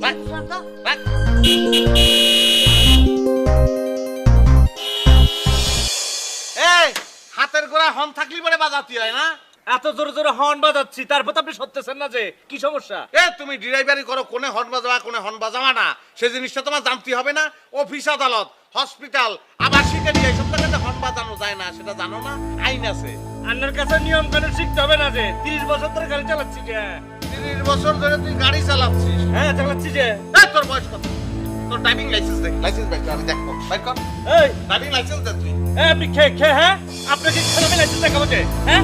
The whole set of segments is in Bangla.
রাখ, রাখ। এই হাতের গোড়া হর্ন থাকলি পরে বাজাতে হয় না? এত জোরে জোরে হর্ন বাজাচ্ছি, তারপর তো আপনি সরতেছেন না, যে কি সমস্যা? তুমি ড্রাইভারি করো, কোনে হর্ন বাজাবা কোনে হর্ন বাজাবা না সেই জিনিসটা তোমার জানতে হবে না? অফিস আদালত হসপিটাল আবাসিকে নিয়ে এইসব জায়গাতে হর্ন বাজানো যায় না, সেটা জানো না? আইন আছে। আপনার কাছে নিয়ম কানুন শিখতে হবে না? যে 30 বছর ধরে গাড়ি চালাচ্ছি যে। 30 বছর ধরে তুই গাড়ি চালাচ্ছিস? হ্যাঁ চালাচ্ছি যে। তোর বয়স কত? তোর ড্রাইভিং লাইসেন্স দে, লাইসেন্স বের কর, আমি দেখবো। বের কর এই ড্রাইভিং লাইসেন্স দে তুই। আপনি খেয়ে হ্যাঁ আপনাকে খেলামে লাইসেন্স দেখাবো যে? হ্যাঁ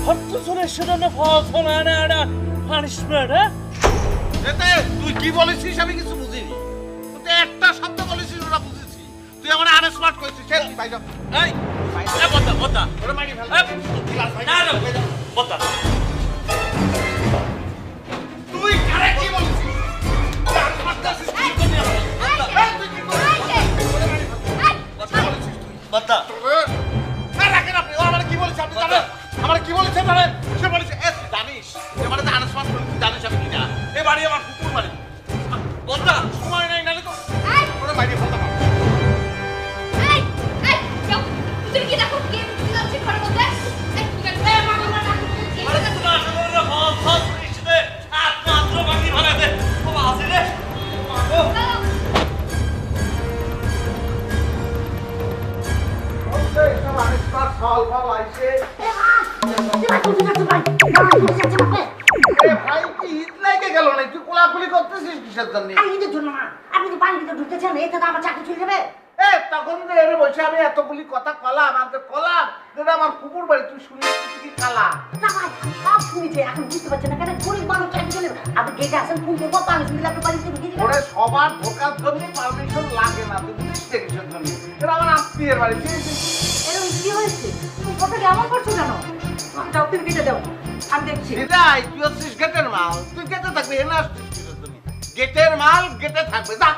হট্ট চলে সেজন্য ফলস না না পানিশমেন্ট। হ্যাঁ এতে তুই কি বলেছিস আমি কিছু বুঝিনি। তুই একটা শব্দ বলেছিস ওটা বুঝেছি। তুই আমার আনস্মার্ট করেছিস। তুই বাইরে এই বতা বতা ওরে মারি ফেল। না না বতা তুই কারে কি বলেছিস? আনস্মার্ট করেছিস কি করবি আমার? তুই কি করছিস? ওরে মারি ফেল। কথা বলেছিস তুই। বতা রাখেন আপনি। ও আমার কি বলেছে আপনি জানেন? আমার কি বলেছে জানেন? সে বলেছে তুই জানিস যে মানে আনস্মার্ট করেছিস, তুই জানিস আমি কিনা? এ বাড়ি আমার কুকুর বাড়ি। বলতা সময় নাই নালে তো ওরে মারি ফেলতাম। তুমি কি দেখো কে যাচ্ছে ঘরের মধ্যে? এই কি করে মাগো না আরে তুই না আসলে ফলস ফলস নিশ্চিতে হাত মাত্র বাকি ভাড়াতে বাবা আসে রে মাগো। ভাই কি হিট লাগে গেল না? তুই কোলাকুলি করতেছিস কিসের জন্য? ঈদের জন্য না, আপনি তো বাড়ির ভিতরে ঢুকতেছেন, এতে তো আমার চাকরি চলে যাবে। তখন তো এর বসে আমি এতগুলি কথা কলাম, আমাদের কলাম যেটা আমার কুকুর বাড়ি, তুই শুনিস তুই কি কালা? না ভাই, সব শুনেছি, এখন বুঝতে পারছেন না কেন গরিব মানুষ চাকরি চলে যাবে। আপনি গেটে আসেন, ফোন করবো, আমি শুনলে আপনার বাড়িতে ঢুকে দিবেন। ওরে সবার ঢোকার জন্য পারমিশন লাগে না, তুই বুঝিস না কিসের জন্য? এটা আমার আত্মীয়ের বাড়ি। এরকম কি হয়েছে? তুমি কথাটা এমন করছো কেন? যাও, তুমি গেটে দাও, আমি দেখছি। সেটাই, তুই হচ্ছিস গেটের মাল। তুই গেটে থাকবি, এনে আসছিস কিসের জন্য? গেটের মাল গেটে থাকবে। যা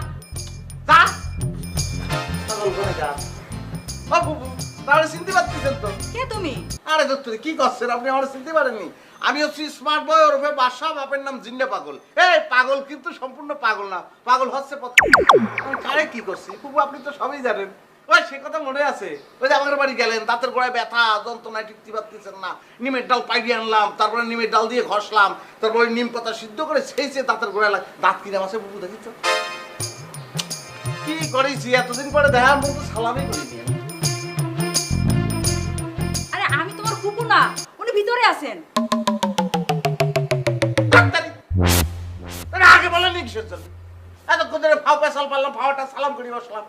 যা পাগল করে যা। ও বুবু, তাহলে চিনতে পারতেছেন তো? কে তুমি? আরে দত্ত কি করছেন আপনি? আমার চিনতে পারেননি? আমি হচ্ছি স্মার্ট বয় ওরফে বাদশা, বাপের নাম জিন্না পাগল। এই পাগল কিন্তু সম্পূর্ণ পাগল না, পাগল হচ্ছে আমি কারে কি করছি বুবু, আপনি তো সবই জানেন। ওই সে কথা মনে আছে? ওই যে আমাদের বাড়ি গেলেন, দাঁতের গোড়ায় ব্যথা যন্ত্রণায় টিকতে পারতেছেন না, নিমের ডাল পাইড়ে আনলাম, তারপরে নিমের ডাল দিয়ে ঘষলাম, তারপরে নিম পাতা সিদ্ধ করে সেই দাঁতের গোড়ায় দাঁত কিরাম আছে বুবু, দেখিস কি করেছি? এতদিন পরে দেখার মতো সালামই করিনি আমি। আরে আমি তোমার কুকুর না, উনি ভিতরে আছেন। ডাক্তারি আগে বলেনি কিসের জন্য? এতক্ষণ ধরে ফাও পেশাল পারলাম, ফাওয়াটা সালাম করি বসলাম।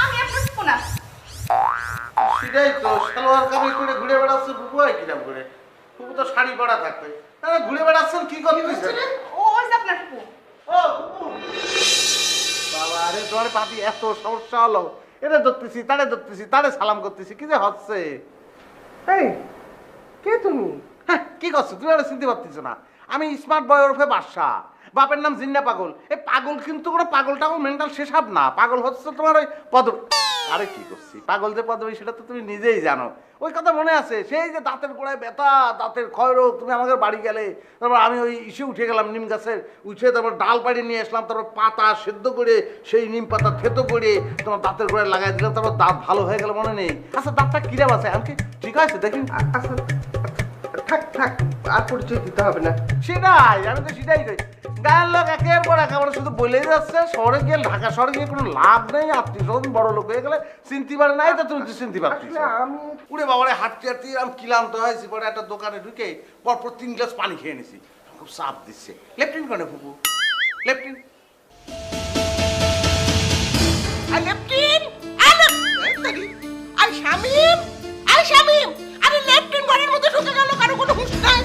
আমি আপনার কুকুর না। সেটাই তো, সালোয়ার কামিজ করে ঘুরে বেড়াচ্ছে বুবু, হয় কিরাম করে? বুবু তো শাড়ি পরা থাকবে, তাহলে ঘুরে বেড়াচ্ছেন কি করতেছেন? ওই যে আপনার কুকুর। ও বুবু বাবা, আরে তোমার পাতি এত সমস্যা হলো, এটা ধরতেছি তারে ধরতেছি, তারে সালাম করতেছি, কি যে হচ্ছে? এই কে তুমি? হ্যাঁ কি করছো তুমি? আর চিনতে পারতেছো না? আমি স্মার্ট বয় ওরফে বাদশা, বাপের নাম জিন্না পাগল। এই পাগল কিন্তু কোনো পাগল টাগল মেন্টাল শেষাব না, পাগল হচ্ছে তোমার ওই পদ। আরে কি করছি, পাগল যে পদবী সেটা তো তুমি নিজেই জানো। ওই কথা মনে আছে? সেই যে দাঁতের গোড়ায় ব্যথা, দাঁতের ক্ষয়রোগ, তুমি আমাদের বাড়ি গেলে, তারপর আমি ওই ইসে উঠে গেলাম নিম গাছের, উঠে তারপর ডাল পাড়ি নিয়ে আসলাম, তারপর পাতা সেদ্ধ করে সেই নিম পাতা থেতো করে তোমার দাঁতের গোড়ায় লাগাই দিলাম, তারপর দাঁত ভালো হয়ে গেল, মনে নেই? আচ্ছা দাঁতটা কিরাম আছে? আমি ঠিক আছে দেখি। আচ্ছা থাক থাক, আর পরিচয় দিতে হবে না। সেটাই, আমি তো সেটাই কই। গায়ের লোক একের পর একেবারে শুধু বলেই যাচ্ছে, শহরে গিয়ে ঢাকা শহরে গিয়ে কোনো লাভ নেই, আত্মীয় স্বজন বড় লোক হয়ে গেলে চিনতে পারে নাই, তো তুমি তো চিনতে পারছিস। আমি উড়ে বাবারে হাঁটতে হাঁটতে আমি ক্লান্ত হয়েছি, পরে একটা দোকানে ঢুকে পরপর 3 গ্লাস পানি খেয়ে নিছি, খুব চাপ দিচ্ছে। লেফটিন কেন ফুপু? লেফটিন লেফটিন, আই শামিম, আই শামিম, আরে লেফটিন ঘরের মধ্যে ঢুকে গেল, কারো কোনো হুঁশ নাই।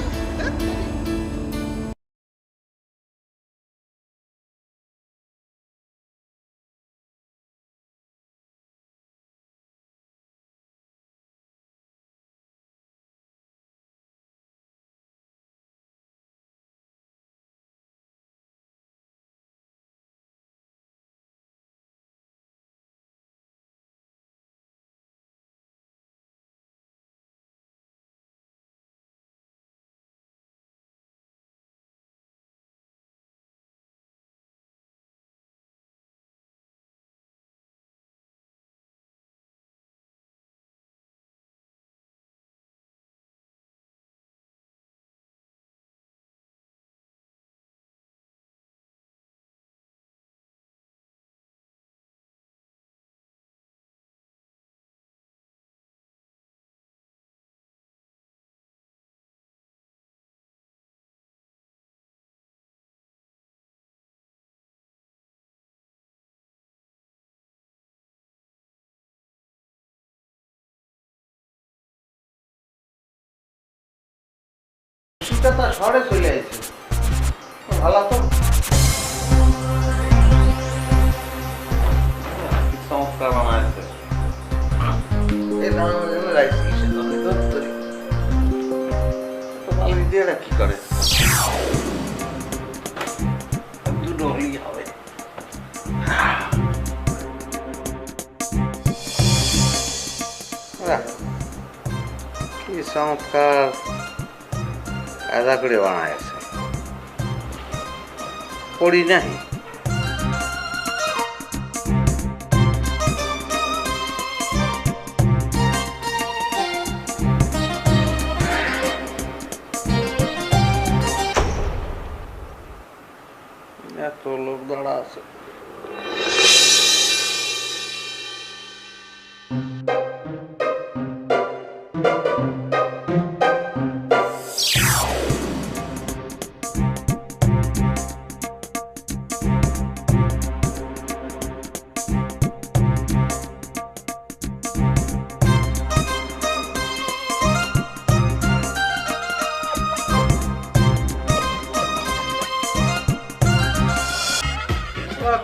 সেটা তো শহরে চলে আসছে ভালো তো চমৎকার বানাইছে এই ধরনের জন্য রাইস কিসের জন্য ধরতে তো ভালো দিয়ে কি করে দুটো হলেই হবে কি চমৎকার কায়দা করে বানায় আছে পড়ি নাই এত লোক দাঁড়া আছে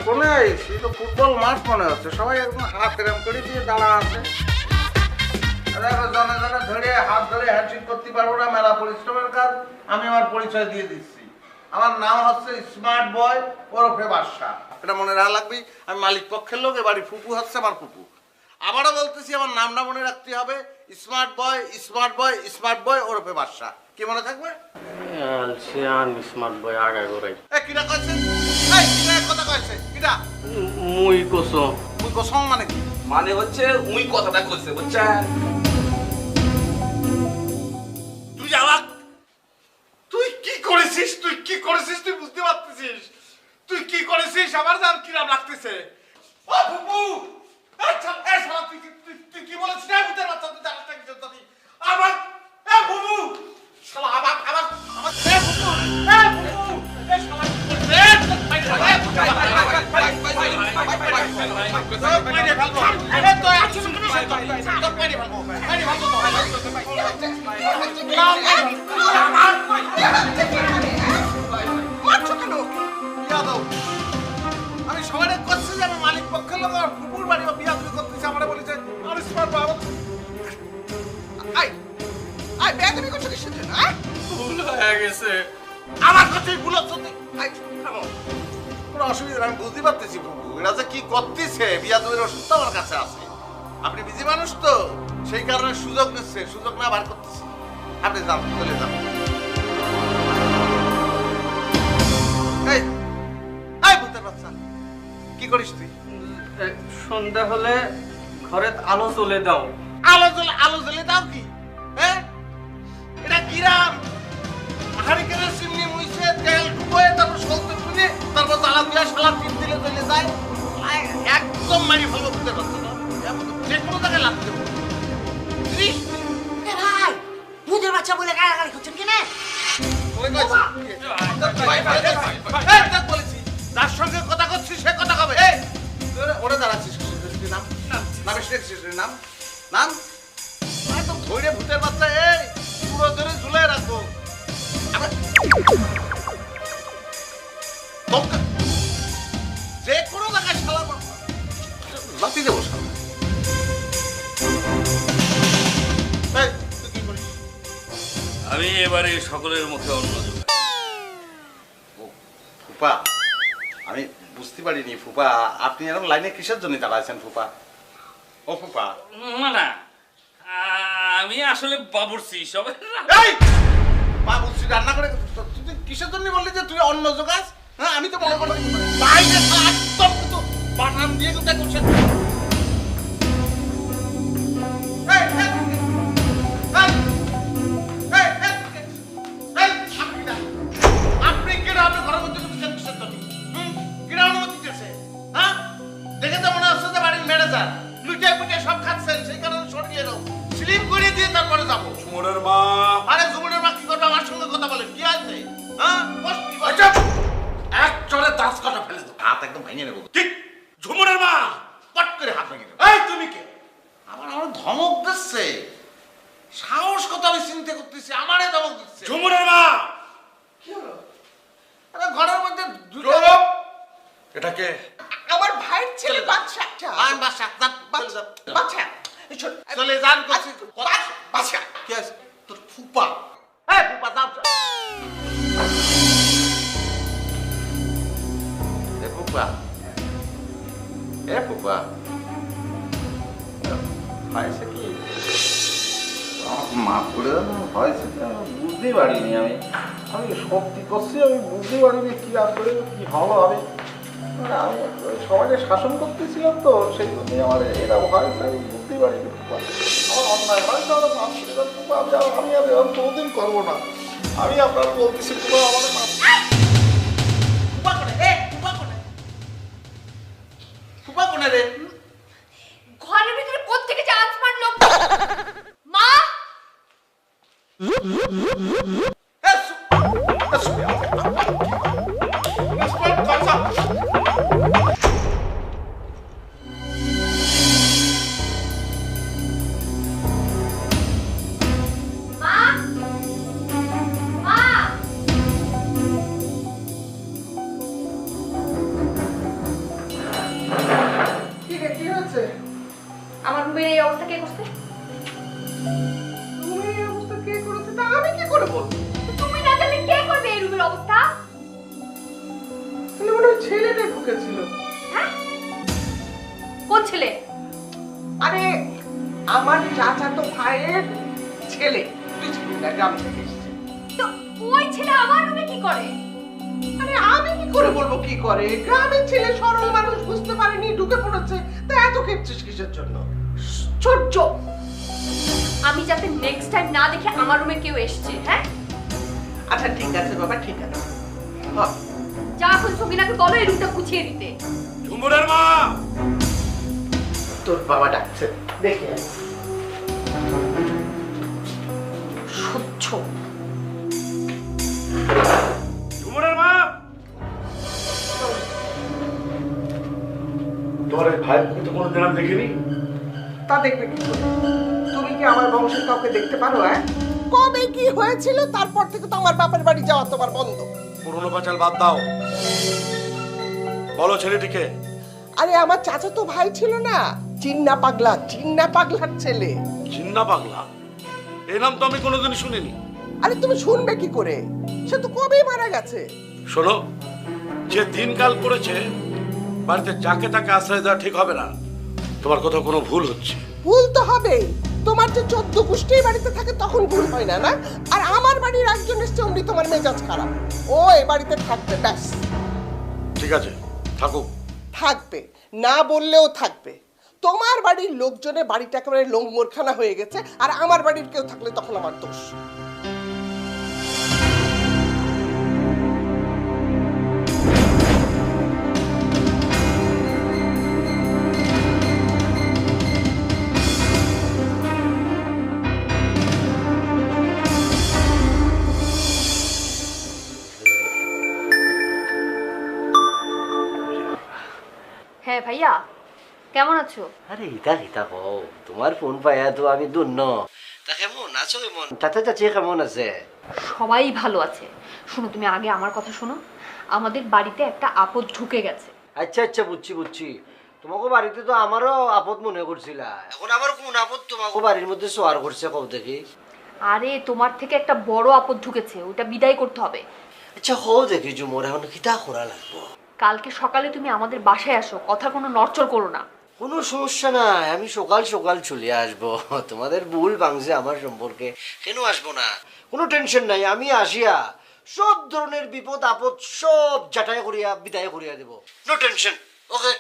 কোনে আইসি তো ফুটবল মাঠ মনে হচ্ছে সবাই একদম হাত এরম করে দিয়ে দাঁড়া আছে দেখো জনে জনে ধরে হাত ধরে হ্যান্ডশেক করতে পারবো না মেলা পরিশ্রমের কাজ আমি আমার পরিচয় দিয়ে দিচ্ছি আমার নাম হচ্ছে স্মার্ট বয় ওরফে বাদশা এটা মনে রাখা লাগবে আমি মালিক পক্ষের লোক এবারে ফুপু হচ্ছে আমার ফুপু আবারও বলতেছি আমার নামটা মনে রাখতে হবে smart boy smart boy smart boy ওরফে বাদশা কি মনে থাকবে স্মার্ট বয় আগা করাই কিরা কইছে এই কিরা কথা কইছে কিরা মুই কোসো তুই কসম মানে কি মানে হচ্ছে উই কথাটা কইছে বুঝছেন তুই যাওয়া তুই কি করেছিস তুই কি করেছিস তুই বুঝতে পারতেছিস তুই কি করেছিস আমার জান কিরাম লাগতেছে ও ফুপু আচ্ছা এই শালা তুই কি বলেছিস না বুঝতে পারছ তুই জানাস না কিছু তুই আমার এ ফুপু শালা আমার এ ফুপু এ শালা আমি সবাই করছি যে আমার মালিক পক্ষের লোক আমার ফুপুর বাড়ি বা বিয়া তুমি করতেছে আমার বলেছে আর স্মার্ট বাবা আই বিয়া তুমি করছো কিসের জন্য ভুল হয়ে গেছে আমার কথাই ভুল হচ্ছে কোনো অসুবিধা আমি বুঝতে পারতেছি ফুপু এরা যে কি করতেছে বিয়া তুমি ওষুধ তো আমার কাছে আছে আপনি বিজি মানুষ তো সেই কারণে সুযোগ নিচ্ছে সুযোগ না বার করতেছি আপনি যান চলে যান এই এই ভূতের বাচ্চা কি করিস তুই সন্ধ্যা হলে ঘরে আলো চলে দাও আলো জ্বলে দাও কি হ্যাঁ এটা কিরাম হারিকেনের চিমনি মুইছে তেল ঢুকোয় তারপর সলতে খুলে তারপর জ্বালা দিয়ে শালা টিপ দিলে চলে যায় একদম মারি ফেলবো ভূতের বাচ্চা যে কোনো জায়গায় লাগতে হবে ভাই ভূতের বাচ্চা বলে গাড়াগাড়ি করছেন কি না বলেছি যার সঙ্গে কথা করছিস সে কথা কবে ওরা দাঁড়াচ্ছিস নাম নামে শিখছিস নাম নাম একদম ধৈর্য ভূতের বাচ্চা এই পুরো ধরে ঝুলে রাখবো যে কোনো জায়গায় শালা লাতি দেবো শালা তুই কি করিস আমি এবারে সকলের মুখে অন্য ফুপা আমি বুঝতে পারিনি ফুপা আপনি এরকম লাইনে কিসের জন্য দাঁড়াচ্ছেন ফুপা ও ফুপা না আমি আসলে বাবুর্চি সবাই বাবুর্চি রান্না করে তুই কিসের জন্য বললি যে তুই অন্য জোগাস হ্যাঁ আমি তো মনে করছি বাইরে একদম কিন্তু বাটাম দিয়ে কিন্তু করছেন আপনি কেন আপনি ঘরের মধ্যে কিসের জন্য কিনা অনুমতি দিয়েছে হ্যাঁ দেখে তো মনে হচ্ছে যে বাড়ির ম্যানেজার লুটিয়ে পুটিয়ে সব খাচ্ছেন সেই কারণে সরিয়ে দাও স্লিপ করে দিয়ে তারপরে যাবো ঝুমুরের মা আরে ঝুমুরের মা কি করবে আমার সঙ্গে কথা বলে কি আছে হ্যাঁ এক চড়ে দাস কাটা ফেলে দাও হাত একদম ভেঙে নেবো ঠিক ঝুমুরের মা পট করে হাত ভেঙে নেবো এই তুমি কে আমার ধমক দিচ্ছে সাহস কত আমি চিন্তা করতেছি, আমারে ধমক দিচ্ছে। ঝুমুরের মা, কি হলো? আরে ঘরের মধ্যে চুপ! এটা কে? আমার ভাইয়ের ছেলে বাচ্চা আইন বাসা বাচ্চা চলে যান করছি। বাচ্চা কি আছে তোর ফুপা? ফুপা দাও। ফুপা ফুপা হয়েছে কি? মাফ করে দাও, হয়েছে বুঝতেই পারিনি। আমি সত্যি করছি, আমি বুঝতে পারিনি কি আসলে কি হলো। আমি সমাজে শাসন করতেছিলাম তো, সেই জন্যই আমার এরা হয়েছে, আমি বুঝতেই পারিনি। আমার অন্যায় হয়তো আমার মাফ করে দাও ফুপা, আমি আর এরকম কোনোদিন করবো না। আমি আপনার বলতেছি ফুপা, আমাদের মাফ। ফুপা কোনে রে? ফুপা কোনে? ফুপা কোনে রে? ঘরের ভিতরে কোত্থেকে যে আনস্মার্ট লোক! মা! মা! মা! কি রে, কি হয়েছে? আমার রুমের এই অবস্থা কে করছে? তুমি এই অবস্থা কে করেছে তা আমি কি করে বলবো? তুমি না জানলে কে করবে এই রুমের অবস্থা? তাহলে মনে হয় ছেলেটা ঢুকেছিল। হ্যাঁ? কোন ছেলে? আরে আমার চাচাতো ভাইয়ের ছেলে, তুই ছিলি না, গ্রাম থেকে এসেছে। তো ওই ছেলে আমার রুমে কি করে? আরে আমি কি করে বলবো কি করে? গ্রামের ছেলে, সরল মানুষ, বুঝতে পারেনি, ঢুকে পড়েছে। তা এত খেপছিস কিসের জন্য? সূর্য, আমি যাতে নেক্সট টাইম না দেখে আমার রুমে কেউ এসেছে, হ্যাঁ? আচ্ছা ঠিক আছে বাবা, ঠিক আছে। হ্যাঁ, যা এখন সঙ্গীনাকে বলো এই রুমটা গুছিয়ে দিতে। ঝুমুরের মা! তোর বাবা ডাকছে, দেখে আয়। সহ্য। ঝুমুরের মা! তোমার এই ভাইয়ের তো কোনোদিন আমি দেখিনি। তা দেখবে কি করে? তুমি কি আমার বংশের কাউকে দেখতে পারো? কবে কি হয়েছিল তারপর থেকে তো আমার বাপের বাড়ি যাওয়া তোমার বন্ধ। পুরনো পাঁচাল বাদ দাও, বলো ছেলেটিকে। আরে আমার চাচাতো ভাই ছিল না, চিন্না পাগলা, চিন্না পাগলার ছেলে। চিন্না পাগলা? এই নাম তো আমি কোনোদিন শুনিনি। আরে তুমি শুনবে কি করে? সে তো কবেই মারা গেছে। শোনো, যে দিনকাল পড়েছে বাড়িতে যাকে তাকে আশ্রয় দেওয়া ঠিক হবে না। তোমার কোথাও কোনো ভুল হচ্ছে। ভুল তো হবেই, তোমার যে 14 গোষ্ঠী বাড়িতে থাকে তখন ভুল হয় না না? আর আমার বাড়ির একজন এসছে, অমনি তোমার মেজাজ খারাপ। ও এই বাড়িতে থাকবে, ব্যাস। ঠিক আছে, থাকুক। থাকবে না বললেও থাকবে। তোমার বাড়ির লোকজনে বাড়িটা একেবারে লঙ্গরখানা হয়ে গেছে, আর আমার বাড়ির কেউ থাকলে তখন আমার দোষ। হ্যাঁ ভাইয়া, কেমন আছো? আরে ইতা কও, তোমার ফোন পাইয়া তো আমি ধন্য। তা কেমন আছো? কেমন চাচা চাচি কেমন আছে? সবাই ভালো আছে। শোনো, তুমি আগে আমার কথা শোনো। আমাদের বাড়িতে একটা আপদ ঢুকে গেছে। আচ্ছা আচ্ছা, বুঝছি। তোমাকে বাড়িতে তো আমারও আপদ মনে করছিলা, এখন আবার কোন আপদ তোমাকে বাড়ির মধ্যে সোয়ার করছে কও দেখি? আরে তোমার থেকে একটা বড় আপদ ঢুকেছে, ওটা বিদায় করতে হবে। আচ্ছা কও দেখি জুমোর, এখন কিতা করা লাগবো? কালকে সকালে তুমি আমাদের বাসায় আসো, কথা কোনো নড়চড় করো না। কোনো সমস্যা নাই, আমি সকাল সকাল চলে আসবো। তোমাদের ভুল ভাঙছে আমার সম্পর্কে, কেন আসবো না? কোনো টেনশন নাই, আমি আসিয়া সব ধরনের বিপদ আপদ সব জাটাই করিয়া বিদায় করিয়া দেব। নো টেনশন, ওকে?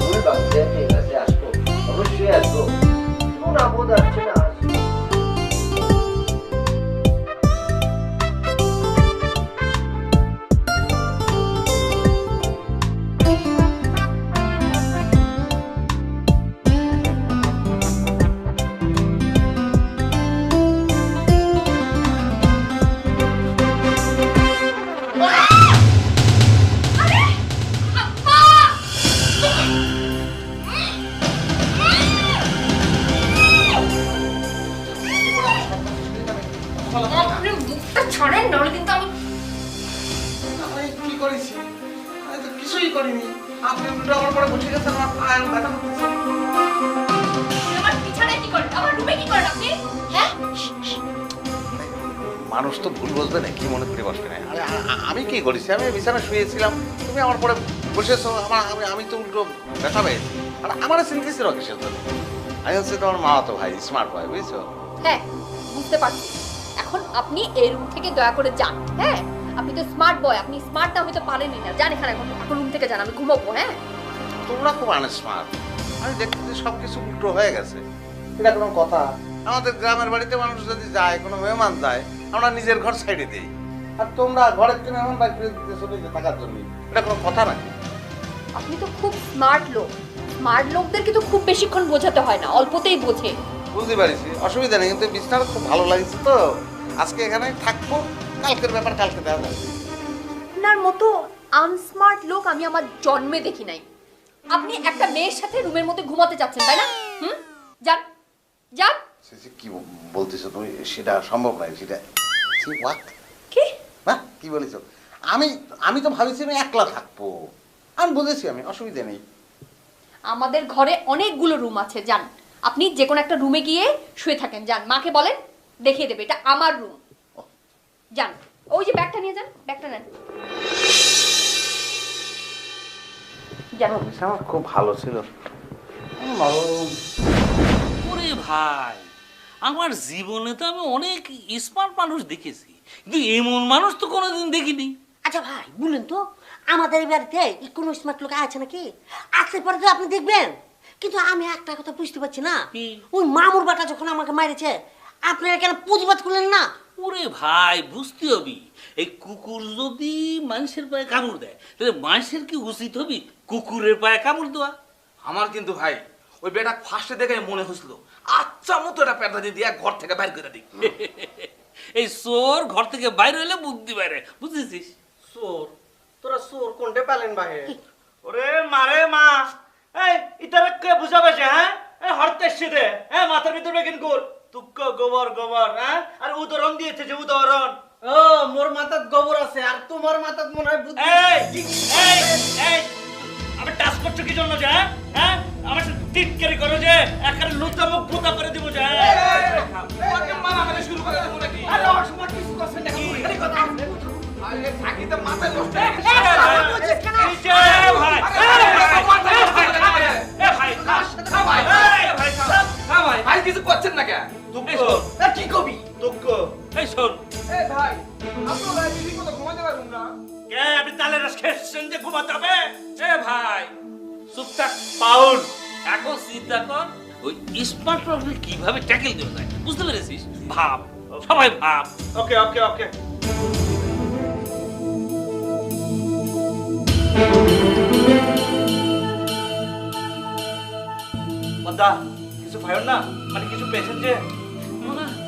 ভুল ভাঙছে, ঠিক আছে, আসবো, অবশ্যই আসবো। কোন আপদ আসছে না? ঠিক আছে আমার পায়ে ব্যথা করতেছে। আমার বিছানায় কি করেন, আমার রুমে কি করেন আপনি? হ্যাঁ, মানুষ তো ভুল বসবে না, কি মনে করে বসবে না। আরে আমি কি করেছি, আমি বিছানায় শুয়েছিলাম, তুমি আমার পরে বসেছো, আমি তো উল্টো ব্যথা পেয়েছি। আর আমার চিন্তিস কিসের জন্য? আমি হচ্ছে তোমার মা তো ভাই, স্মার্ট ভাই, বুঝছো? হ্যাঁ বুঝতে পারছি। এখন আপনি এই রুম থেকে দয়া করে যান। হ্যাঁ, আপনি তো স্মার্ট বয়, আপনি স্মার্ট না হইতে পারেনই না। যান এখানে, এখন রুম থেকে যান, আমি ঘুমাবো। হ্যাঁ, তোমরা খুব আনস্মার্ট। আমি দেখতেছি সব কিছু উল্টো হয়ে গেছে। এটা কোনো কথা? আমাদের গ্রামের বাড়িতে মানুষ যদি যায়, কোনো মেহমান যায়, আমরা নিজের ঘর সাইডে দিই, আর তোমরা ঘরের থেকে মেহমান বাড়ি ফিরে দিতে চলে থাকার জন্য। এটা কোনো কথা নাকি? আপনি তো খুব স্মার্ট লোক। স্মার্ট লোকদেরকে তো খুব বেশিক্ষণ বোঝাতে হয় না, অল্পতেই বোঝে। বুঝতে পারছি, অসুবিধা নেই, কিন্তু বিছানাটা খুব ভালো লাগছে তো, আজকে এখানে থাকবো, কালকের ব্যাপার কালকে দেখা যাবে। আপনার মতো আনস্মার্ট লোক আমি আমার জন্মে দেখি নাই। আপনি একটা মেয়ের সাথে রুমের মধ্যে ঘুমাতে যাচ্ছেন, তাই না? যান যান। কি বলতেছো তুমি? সেটা সম্ভব নয়। সেটা কি না, কি বলেছো? আমি তো ভাবছি আমি একলা থাকবো। আমি বুঝেছি, আমি অসুবিধা নেই। আমাদের ঘরে অনেকগুলো রুম আছে, যান আপনি যে কোনো একটা রুমে গিয়ে শুয়ে থাকেন। যান, মাকে বলেন দেখিয়ে দেবে, এটা আমার রুম। যান, ওই যে ব্যাগটা নিয়ে যান, ব্যাগটা নেন। জানো আমার খুব ভালো ছিল। ওরে ভাই, আমার জীবনে তো আমি অনেক স্মার্ট মানুষ দেখেছি, কিন্তু এমন মানুষ তো কোনোদিন দেখিনি। আচ্ছা ভাই বলুন তো, আমাদের এই বাড়িতে কোনো স্মার্ট লোক আছে নাকি? আসলে পরে তো আপনি দেখবেন। কিন্তু আমি একটা কথা বুঝতে পারছি না, কি? ওই মামুর বাটা যখন আমাকে মারেছে, আপনারা কেন প্রতিবাদ করলেন না? ওরে ভাই, বুঝতে হবি, এই কুকুর যদি মানুষের পায়ে কামড় দেয়, তাহলে মানুষের কি উচিত হবি কুকুরের পায়ে কামড় দেওয়া? আমার কিন্তু ভাই ওই বেটা ফার্স্টে দেখে মনে হয়েছিল আচ্ছা মতো এটা পেটা দিয়ে ঘর থেকে বাইর করে দিই। এই চোর ঘর থেকে বাইরে হলে বুদ্ধি বাইরে, বুঝেছিস? চোর? তোরা চোর কোনটা পেলেন ভাই? ওরে মারে মা, এই ইতারে কে বুঝাবে যে? হ্যাঁ, এই হরতে দে, হ্যাঁ, মাথার ভিতর বেকিন কর তুক্ক গোবর গোবর, হ্যাঁ, আর উদাহরণ দিয়েছে যে উদাহরণ। ও মোর মাথাত গোবর আছে, আর তোমার মাথাত মনে হয় বুদ্ধি। এই এই এই আমি টাচ করছো কি জন্য? যে হ্যাঁ, আমার সাথে টিটকারি করো যে, একেবারে লুচা মুখ পুতা করে দিব যে। তোমাকে মারামারি শুরু করে দেবো নাকি? আরে আমার সময় কিছু করছেন নাকি? এই কথা আরে থাকি তো মাথায় নষ্ট ভাই, ভাই কিছু করছেন না কেন? কি কবি দুঃখ? এই শোন, ভাই আপনারা ঠিক মতো ঘুমাতে পারবেন না? কে আপনি তালে রস খেয়েছেন যে ঘুমাতে হবে? ভাই চুপ থাক পাউল। এখন চিন্তা কর ওই স্মার্ট প্রবলেম কিভাবে ট্যাকেল দেওয়া যায়, বুঝতে পেরেছিস? ভাব, সবাই ভাব। ওকে ওকে ওকে। বদা কিছু ভাইও না, মানে কিছু পেয়েছেন যে?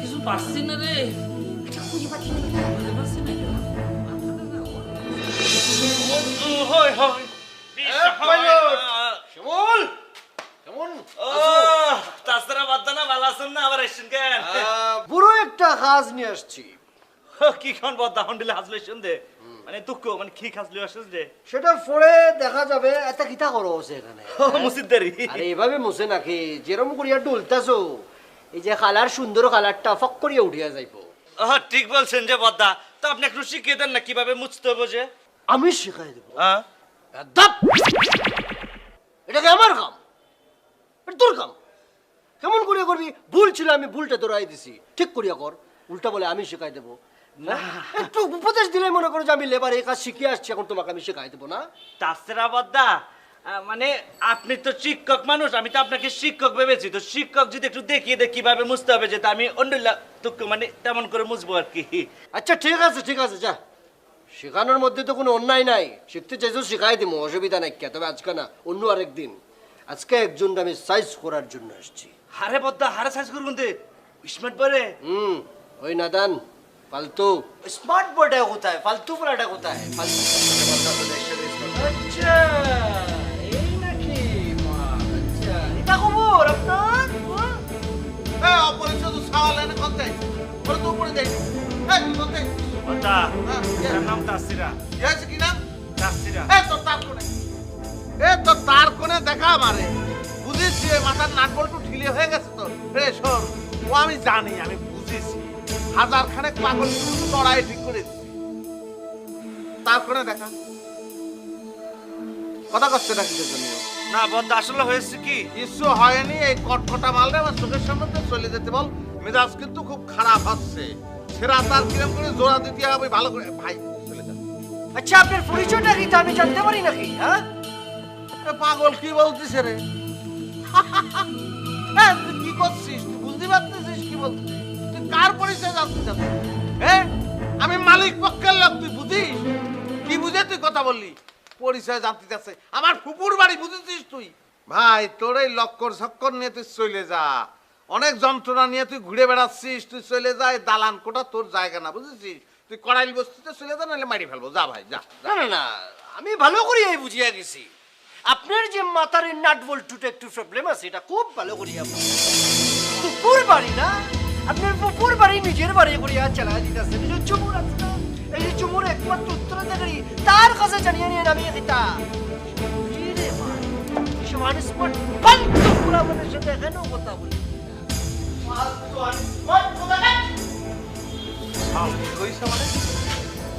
কিছু পাচ্ছি না রে, খুঁজে পাচ্ছি না। বুঝতে পারছি না। হয় হয় কেমন কেমন তাছাড়া বাদ না, ভালো আছেন না? আবার এসছেন কেন? পুরো একটা কাজ নিয়ে আসছি। কি খান বদ্দা হন্ডিলে হাজলে শুনতে, মানে তুক্কো মানে কি খাজলে আসছিস যে? সেটা পরে দেখা যাবে। এত কিতা করো এখানে? মুসিদ্দারি। আরে এভাবে মুছে নাকি, যেরকম করিয়া ডুলতাছো, এই যে কালার সুন্দর কালারটা ফক করিয়া উঠিয়া যাইব। ঠিক বলছেন যে বদ্দা, তো আপনি একটু শিখিয়ে দেন না কিভাবে মুছতে হবে যে? আমি শিখাই দেবো। এটা কি আমার কাম? এটা তোর কাম। কেমন করিয়া করবি? ভুল ছিল, আমি ভুলটা ধরাই দিছি, ঠিক করিয়া কর। উল্টা বলে আমি শিখাই দেবো? একটু উপদেশ দিলে মনে করো যে আমি লেবার এই কাজ শিখিয়ে আসছি, এখন তোমাকে আমি শিখাই দেবো না? তাছাড়া বদ্দা, মানে আপনি তো শিক্ষক মানুষ, আমি তো আপনাকে শিক্ষক ভেবেছি, তো শিক্ষক যদি একটু দেখিয়ে দেয় কিভাবে মুছতে হবে, যে আমি অন্য তুক্কো মানে তেমন করে মুছবো আর কি। আচ্ছা ঠিক আছে ঠিক আছে, যা। শেখানোর মধ্যে তো কোনো অন্যায় নাই, শিখতে চাইছো শিখাই দিব, অসুবিধা নাই। কে তবে আজকে না, অন্য আরেকদিন। আজকে একজনকে আমি সাইজ করার জন্য আসছি। হারে বদ্দা, হারে সাইজ করুন দে স্মার্ট বলে। ওই নাদান ফালতু স্মার্ট বয়টা কোথায়, ফালতু বলাটা কোথায়? ফালতু। আচ্ছা এই নাকি? আচ্ছা এটা খবর আপনার? হ্যাঁ, অপরিচিত সাওয়াল এনে করতে ওরা তো উপরে দেখ। হ্যাঁ, কি করতে? বদ্দা, হ্যাঁ, এর নাম তাসিরা। কি আছে কি নাম? তাসিরা। হ্যাঁ, তোর তার করে এ তো তার কোনে দেখা আমারে বুঝেছি, মাথার নাট বল্টু ঢিলে হয়ে গেছে তো। রে শোন, ও আমি জানি, আমি বুঝেছি, হাজার খানেক পাগল চড়াই ঠিক করে দিচ্ছি। তার কোনে দেখা কথা করছে না কিসের জন্য? না বন্ধু, আসলে হয়েছে কি, কিছু হয়নি, এই কটকটা মালটা আমার চোখের সামনে দিয়ে চলে যেতে বল। মেজাজ কিন্তু খুব খারাপ হচ্ছে, সেরা তার কিরম করে জোড়া দিতে হবে ভালো করে। ভাই চলে যা। আচ্ছা আপনার পরিচয়টা কি তা আমি জানতে পারি নাকি? হ্যাঁ এ পাগল কি বলছিস রে? তুই কি করছিস? তুই বুঝতে পারতেছিস কি বলছিস? তুই কার পরিচয় জানতে চাচ্ছিস? হ্যাঁ, আমি মালিক পক্ষের লোক, তুই বুঝিস? কি বুঝে তুই কথা বললি? পরিচয় জানতে চাচ্ছে, আমার ফুপুর বাড়ি বুঝেছিস তুই? ভাই তোর এই লক্কর ছক্কর নিয়ে তুই চলে যা, অনেক যন্ত্রণা নিয়ে তুই ঘুরে বেড়াচ্ছিস, তুই চলে যা। দালান কোটা তোর জায়গা না, বুঝেছিস? তুই কড়াইল বস্তিতে চলে যা, নাহলে মারি ফেলবো। যা ভাই যা। না না না, আমি ভালো করিয়া বুঝিয়া গেছি আপনার যে মাথার নাট বল্টুটা একটু প্রবলেম আছে, এটা খুব ভালো করিয়া পুকুর বাড়ি না, আপনার পুকুর বাড়ি নিজের বাড়ি করিয়া চালা দিতেছে। নিজের চুমুর আছে না, এই যে চুমুর একমাত্র উত্তরাধিকারী, তার কাছে জানিয়ে নিয়ে নামিয়ে দিতা। কথা বলি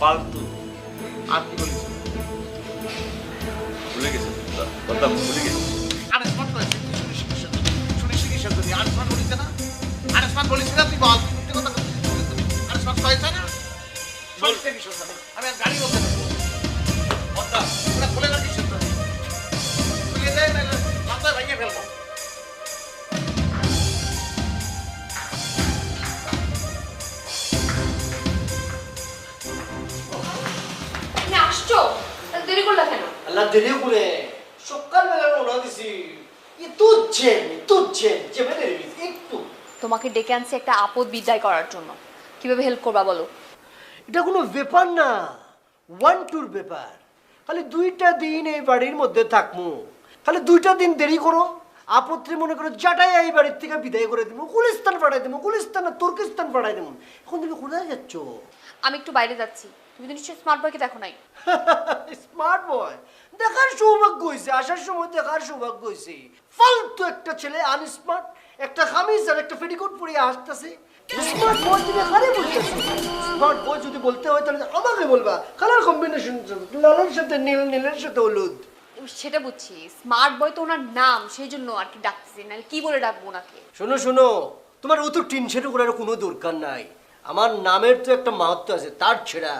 ফালতু আর কি বলিস? ভুলে গেছে, কথা ভুলে গেছে। আরেকবার করেছে, শুনিস কিসের জন্য? আরেকবার বলিস না, আরেকবার বলিস না, তুই বল। কথা আরেকবার কয়েছে না, বলতে কিসের জন্য? আমি আর গাড়ি বলতে পারবো কথা, ওরা খুলে না কিসের জন্য? খুলে দেয় না, মাথায় ভেঙে ফেলবো। তুমি আসছো, দেরি করলা কেন? আল্লাহ দেরি করে সকালবেলা রওনা দিছি, একটু। তোমাকে ডেকে আনছি একটা আপদ বিদায় করার জন্য। কিভাবে হেল্প করবা বলো? এটা কোনো ব্যাপার না, ওয়ান টুর ব্যাপার। খালি 2টা দিন এই বাড়ির মধ্যে থাকবো, খালি 2টা দিন দেরি করো, আপত্তি মনে করো জাটাই এই বাড়ির থেকে বিদায় করে দেবো, গুলিস্তান পাঠাই দেবো, গুলিস্তান না তুর্কিস্তান পাঠাই দেবো। এখন তুমি কোথায় যাচ্ছ? আমি একটু বাইরে যাচ্ছি। তুমি তো নিশ্চয়ই স্মার্ট বয়কে দেখো নাই। স্মার্ট বয় দেখার সৌভাগ্য হয়েছে, আসার সময় দেখার সৌভাগ্য হয়েছে। ফালতু একটা ছেলে, আনস্মার্ট, একটা খামিজ আর একটা পেটিকোট পরিয়ে আসতেছে। স্মার্ট বয় তুমি কারে বলতেছো? স্মার্ট বয় যদি বলতে হয় তাহলে আমাকে বলবা। কালার কম্বিনেশন, লালের সাথে নীল, নীলের সাথে হলুদ। সেটা বুঝছি, স্মার্ট বয় তো ওনার নাম, সেই জন্য আর কি ডাকতেছি, নাহলে কি বলে ডাকবো ওনাকে? শোনো শোনো, তোমার অত টেনশন করার কোনো দরকার নাই। আমার নামের তো একটা মাহাত্ম্য আছে, তার ছেড়া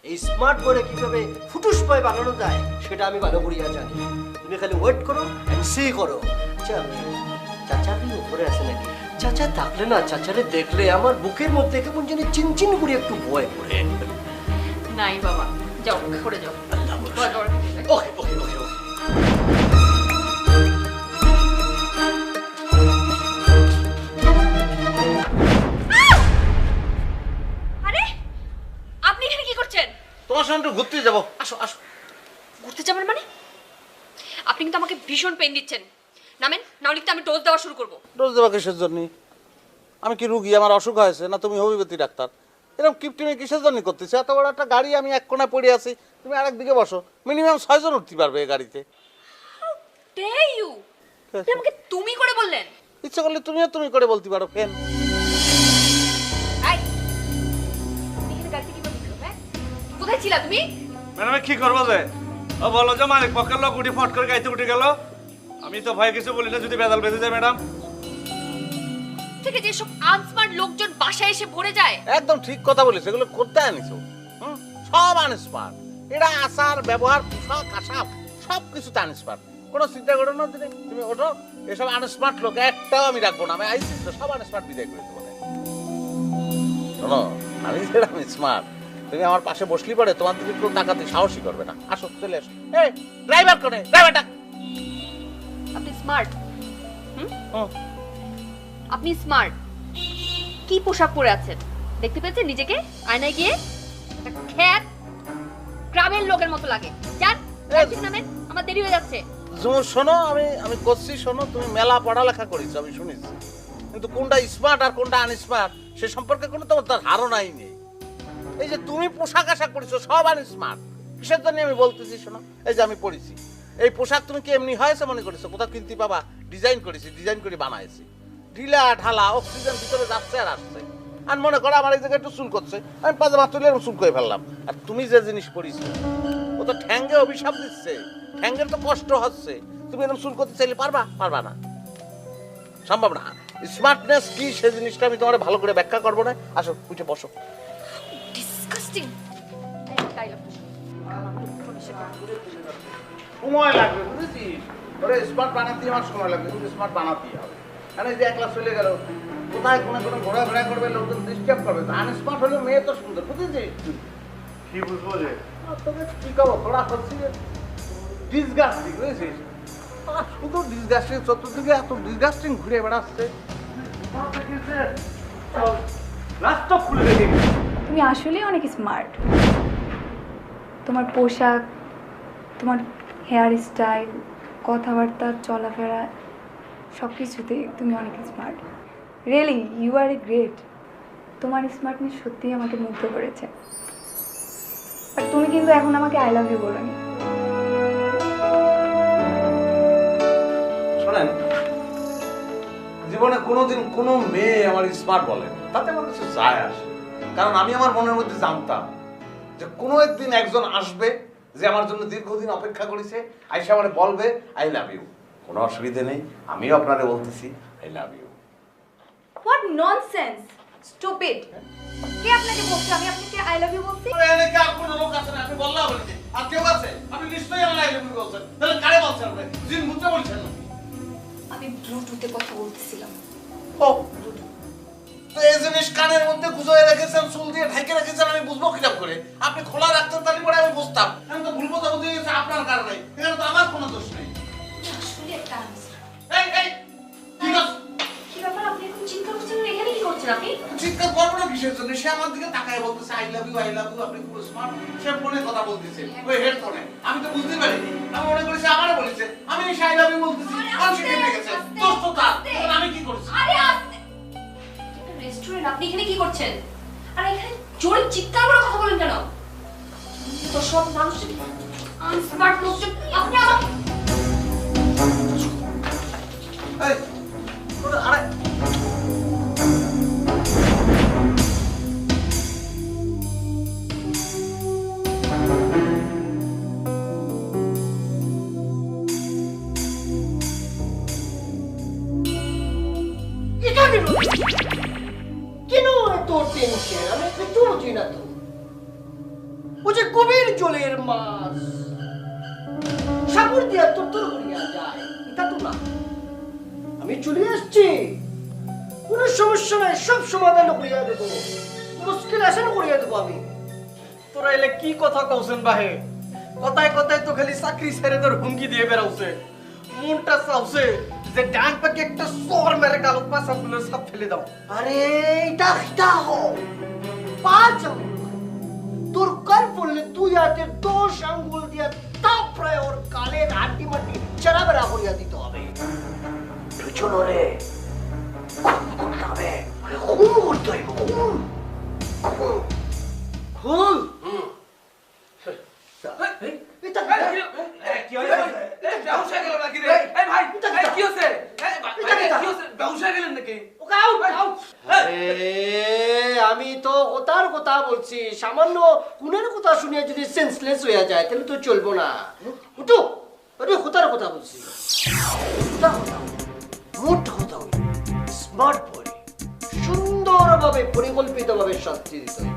এই স্মার্ট বয় কিভাবে ফুটুস বয় বানানো যায় সেটা আমি ভালো করিয়া জানি। তুমি খালি ওয়েট করো এন্ড সি করো। আচ্ছা, চাচা কি উপরে আছে নাকি? চাচা থাকলে না, চাচারে দেখলে আমার বুকের মধ্যে কেমন জানি চিনচিন করে একটু ভয় পড়ে। নাই বাবা, যাও করে যাও। ওকে ওকে ওকে ওকে। আরে আপনি এখানে কি করছেন? তোমার সঙ্গে একটু ঘুরতে যাবো, আসো আসো। ঘুরতে যাবেন মানে? আপনি কিন্তু আমাকে ভীষণ পেন দিচ্ছেন। নামেন, নাহলে কিন্তু আমি ডোজ দেওয়া শুরু করবো। ডোজ দেওয়া কিসের জন্য? আমি কি রুগী? আমার অসুখ হয়েছে না তুমি হোমিওপ্যাথি ডাক্তার? এরকম কিপটিমি কিসের জন্য করতেছি? এত বড় একটা গাড়ি, আমি এক কোণায় পড়ে আছি, তুমি আরেক দিকে বসো। মিনিমাম 6 জন উঠতে পারবে এই গাড়িতে। Dare you? আপনি আমাকে তুমি করে বললেন? ইচ্ছে করলে তুমিও তুমি করে বলতে পারো। ফেন এই, তুমি এখানে গাড়িতে কিভাবে ঢুকলো, হ্যাঁ? কোথায় ছিলা তুমি? ম্যাডাম কি করবো যে? ও বলো যে মালিক পক্ষের লোক উঠে ফট করে গাইতে উঠে গেল। আমি তো ভয় কিছু বলি না, যদি বেদাল বেঁধে যায় ম্যাডাম। থেকে যেসব আনস্মার্ট লোকজন বাসায় এসে ভরে যায়। একদম ঠিক কথা বলিস, এগুলো করতে আনিছো। সব আনস্মার্ট, এটা আচার ব্যবহার পোশাক আশাক সব কিছুতে আনস্মার্ট। কোনো চিন্তা করো না, তুমি ওঠো। এসব আনস্মার্ট লোক একটাও আমি রাখবো না। আমি আইসি তো, সব আনস্মার্ট বিদায় করে দেবো। শোনো, আমি যেটা আমি স্মার্ট, তুমি আমার পাশে বসলি পরে তোমার দিকে কেউ তাকাতে সাহসই করবে না। আসো, চলে আসো। এই ড্রাইভার কোনে? ড্রাইভারটা। আপনি স্মার্ট? আপনি স্মার্ট? কি পোশাক পরে আছেন? দেখতে পেয়েছেন নিজেকে আয়নায় গিয়ে? খ্যাত গ্রামের লোকের মতো লাগে। যান, নামেন, আমার দেরি হয়ে যাচ্ছে। শোনো, আমি করছি, শোনো, তুমি মেলা পড়ালেখা করেছো আমি শুনেছি, কিন্তু কোনটা স্মার্ট আর কোনটা আনস্মার্ট সে সম্পর্কে কোনো তোমার ধারণাই নেই। এই যে তুমি পোশাক আশাক করেছো সব আনস্মার্ট, কিসের জন্য আমি বলতেছি শোনো। এই যে আমি পড়েছি, এই পোশাক তুমি কি এমনি হয়েছে মনে করেছো? কোথাও কিনতে পাবা? ডিজাইন করেছি, ডিজাইন করে বানাইছি, ঢিলা ঢালা, অক্সিজেন ভিতরে যাচ্ছে আর আসছে। আর মনে করো আমার এই জায়গায় একটু চুল করছে, আমি পাজামা তুলে চুল করে ফেললাম। আর তুমি যে জিনিস পরিছো ও তো ঠ্যাঙ্গে অভিশাপ দিচ্ছে, ঠ্যাঙ্গের তো কষ্ট হচ্ছে। তুমি এরকম চুল করতে চাইলে পারবা? পারবা না, সম্ভব না। স্মার্টনেস কি সেই জিনিসটা আমি তোমার ভালো করে ব্যাখ্যা করবো না। আসো উঠে বসো। ডিসকাস্টিং। সময় লাগবে বুঝেছিস? ওরে স্মার্ট বানাতে আমার সময় লাগবে, কিন্তু স্মার্ট বানাতেই হবে। কারণ এই যে একলা চলে গেল, কোথায় কোনো ঘোরাফেরা করবে, লোকজন ডিস্টার্ব করবে। আনস্মার্ট হলে মেয়ে তো সুন্দর, বুঝেছিস? কি বুঝবো যে? তোকে কি করবো, তোরা হচ্ছে ডিসগাস্টিং, বুঝেছিস? শুধু ডিসগাস্টিং, চতুর্দিকে এত ডিসগাস্টিং ঘুরে বেড়াচ্ছে। রাস্তা খুলে রেখে তুমি আসলেই অনেক স্মার্ট। তোমার পোশাক, তোমার হেয়ার স্টাইল, কথাবার্তা, চলাফেরা, সব কিছুতেই তুমি অনেক smart. Really you are a great. তোমার স্মার্টনেস সত্যিই আমাকে মুগ্ধ করেছে। আর তুমি কিন্তু এখন আমাকে আই লাভ ইউ বলোনি। শোনেন, জীবনে কোনোদিন কোনো মেয়ে আমার স্মার্ট বলে তাতে আমার কিছু যায় আসে। কারণ আমি আমার মনের মধ্যে জানতাম যে কোনো একদিন একজন আসবে যে আমার জন্য দীর্ঘদিন অপেক্ষা করেছে, আইসা আমারে বলবে আই লাভ ইউ। কোনো অসুবিধা নেই, আমিও আপনারে বলতেছি I love you. What nonsense, stupid. কে আপনাকে বলছে আমি আপনাকে আই লাভ ইউ বলছি? এনে কি আর কোনো লোক আছে না? আপনি বললা বলতে আর কেউ আছে? আপনি নিশ্চয়ই আমার আই লাভ ইউ বলছেন। তাহলে কারে বলছেন আপনি? জিন ভূতে বলছেন না? আমি ব্লুটুথে কথা বলতেছিলাম। ও, তো এই জিনিস কানের মধ্যে গুজয়ে রেখেছেন, চুল দিয়ে ঢেকে রেখেছেন, আমি বুঝবো কিরকম করে? আপনি খোলা রাখতেন তাহলে পরে আমি বুঝতাম। আমি তো ভুল কথা বলতে গেছি আপনার কারণে, এখানে তো আমার কোনো দোষ নেই। আসলে একটা আনসার। এই এই কি দোষ? কি ব্যাপার, আপনি এখন চিন্তা করছেন? এখানে কি করছেন আপনি? চিৎকার করবো না কিসের জন্য? সে আমার দিকে তাকায় বলতেছে I love you, I love you. আপনি পুরো স্মার্ট। সে ফোনে কথা বলতেছে, ওই হেডফোনে। আমি তো বুঝতে পারিনি, আমি মনে করেছি আমারে বলেছে। আমি আই লাভ ইউ বলতেছি, আর সে কেটে গেছে। দোষ তো তার, তখন আমি কি করছি? আরে আস্তে। এটা রেস্টুরেন্ট, আপনি এখানে কি করছেন? আর এখানে জোরে চিৎকার করে কথা বলেন কেন? তো সব মানুষ আনস্মার্ট লোকজন, আপনি আমাকে এই ওরে, আরে এটা কেন এত টেনশন? আমি একটু বুঝি না তো। ও যে গভীর জলের মাছ, সাগর দিয়া তোর করিয়া যায়, এটা তো না। আমি চলে আসছি, কোনো সমস্যা নাই, সব সমাধান করিয়া দেবো। মুশকিল আসান করিয়া দেবো আমি। তোরা এলে কি কথা কওছেন বাহে? কথায় কথায় তো খালি চাকরি ছেড়ে তোর হুমকি দিয়ে বেড়াচ্ছে। মনটা চাওছে যে ডান পাকে একটা সর মেরে গাল পাশা ফুলের সাপ ফেলে দাও। আরে এটা পাঁচ আঙ্গুল, তোর কাল পড়লে তুই আজকে 10 আঙ্গুল দিয়া তাপড়ায় ওর কালের হাড্ডি মাটি চেরা বেড়া করিয়া দিতে হবে। পিছনরে খুন করতে হবে, খুন করতে হইব, খুন খুন খুন। কি হয়েছে? ব্যবসা গেল নাকি রে? এই ভাই, কি হয়েছে? কি হয়েছে? ব্যবসা গেলেন নাকি? আমি তো ওটার কথা বলছি, সামান্য কুনের কথা শুনে যদি সেন্সলেস হয়ে যায় তাহলে তো চলবো না। উঠো, আরে ওটার কথা বলছি, মোট কথা বলি। স্মার্ট বয় সুন্দরভাবে পরিকল্পিতভাবে শাস্তি দিতে হবে।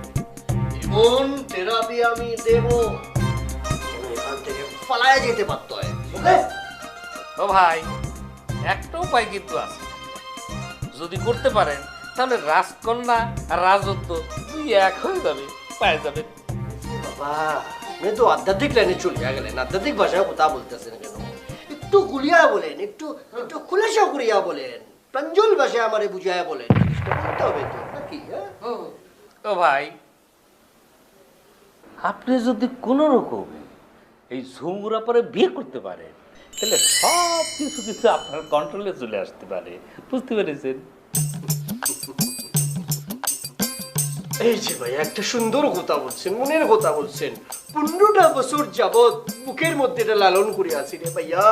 এমন থেরাপি আমি দেব এখান থেকে পালায় যেতে পারতো। ওকে ও ভাই, একটা উপায় কিন্তু আছে। যদি করতে পারেন তাহলে রাজকন্যা আর রাজত্ব দুই এক হয়ে যাবে, পায়ে যাবে। বাবা, আপনি তো আধ্যাত্মিক লাইনে চলিয়া গেলেন, আধ্যাত্মিক ভাষায় কথা বলতেছেন কেন? একটু গুলিয়া বলেন, একটু একটু খুলেসা করিয়া বলেন, প্রাঞ্জল ভাষায় আমারে বুঝাইয়া বলেন। বলতে হবে তো নাকি? ও ভাই, আপনি যদি কোনো রকম এই ঝুমুরা পরে বিয়ে করতে পারেন তাহলে সব কিছু কিছু আপনার কন্ট্রোলে চলে আসতে পারে, বুঝতে পেরেছেন? এই যে ভাই একটা সুন্দর কথা বলছেন, মনের কথা বলছেন। 15টা বছর যাবৎ বুকের মধ্যে এটা লালন করে আছি রে ভাইয়া।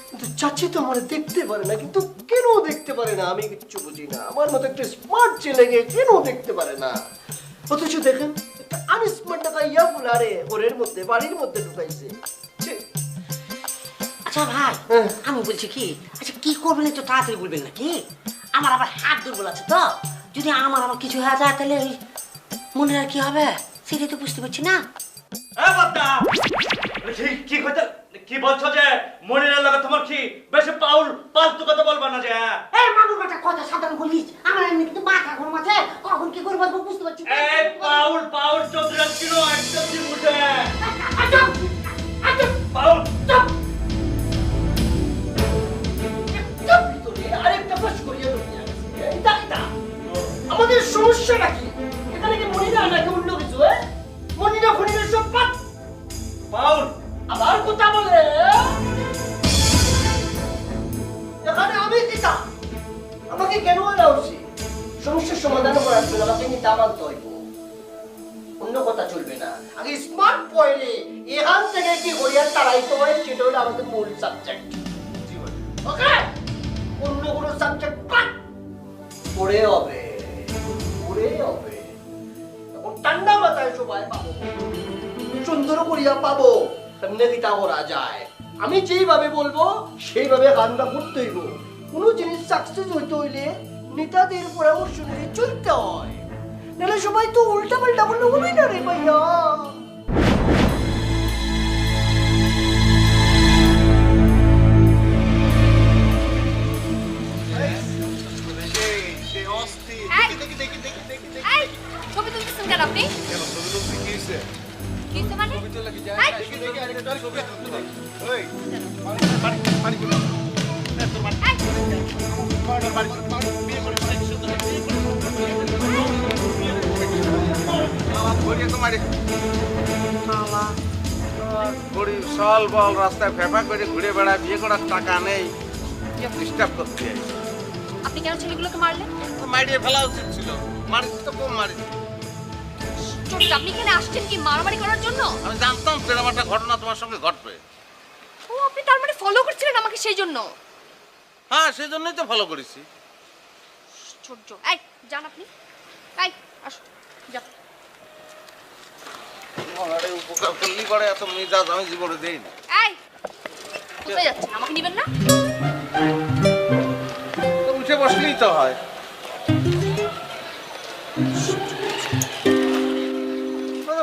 কিন্তু চাচি তো আমার দেখতে পারে না, কিন্তু কেন দেখতে পারে না আমি কিচ্ছু বুঝি না। আমার মতো একটা স্মার্ট ছেলেকে কেন দেখতে পারে না? অথচ দেখেন একটা আনস্মার্ট টাকা ইয়া ফুলারে ঘরের মধ্যে বাড়ির মধ্যে ঢুকাইছে। ছি। আচ্ছা ভাই, আমি বলছি কি, আচ্ছা কি করবেন একটু তাড়াতাড়ি বলবেন নাকি? আমার আবার হাত দুর্বল আছে তো, যদি আমার আবার কিছু হয়ে যায় তাহলে ওই মনের আর কি হবে সেটাই তো বুঝতে পারছি না। কি কইতে কি বলছো যে মনিরের লাগে তোমার কি বেশি পাউল পালতু কথা বলবা না যে? এই মাগুর বেটা কথা সাবধান বলিস, আমার এমনি কিন্তু মাথা গরম আছে, কখন কি করবো বুঝতে পারছি না। এই পাউল পাউল 14 কিলো একদম দিন উঠে পাউল চুপ! একটা ভিতরে আরেকটা প্রশ্ন করিয়া ঢুকিয়া গেছে। এটা আমাদের সমস্যাটা কি? এখানে কি মনিরা নাকি অন্য কিছু? মনিরা ফনিরা সব পাত পাউল আবার কথা বলে। এখানে আমি দিতা আমাকে কেন এলা উচিত? সমস্যার সমাধান করার জন্য আমাকে নিতে মানতে হইব, অন্য কথা চলবে না। আগে স্মার্ট পয়েন্টে এখান থেকে কি করিয়া তাড়াইতে হয় সেটা হলো আমাদের মূল সাবজেক্ট। ওকে, অন্য কোনো সাবজেক্ট বাদ পড়ে হবে, পড়ে হবে। এখন ঠান্ডা মাথায় সবাই পাবো, সুন্দর করিয়া পাবো। এমনি কিতা করা যায়, আমি যেইভাবে বলবো সেইভাবে গানটা করতে হইব। কোনো জিনিস সাকসেস হইতে হইলে নেতাদের পরামর্শ নিয়ে চলতে হয়, নাহলে সবাই তো উল্টা পাল্টা বললে হবে না রে ভাইয়া। এই, ছবি তুলতেছেন কেন আপনি? কি হইছে মানে? সাল বল রাস্তায় ফেফা করে ঘুরে বেড়ায়, বিয়ে করার টাকা নেই, কে ডিস্টার্ব করতে চাইছে? আপনি কেন ছেলেগুলোকে মারলেন? মারিয়ে ফেলা উচিত ছিল, মারিস তো কম মারিস। চোট, আপনি এখানে আসছেন কি মারামারি করার জন্য? আমি জানতাম সেরকম একটা ঘটনা তোমার সঙ্গে ঘটবে। ও, আপনি তার মানে ফলো করছিলেন আমাকে সেই জন্য? হ্যাঁ, সেই জন্যই তো ফলো করেছি। আশ্চর্য। এই যান আপনি, এই আসো, যান। আরে উপকার করলি করে, এত মেজাজ আমি জীবনে দেই না। এই কোথায় যাচ্ছেন? আমাকে নেবেন না? তো উঠে বসলেই তো হয়।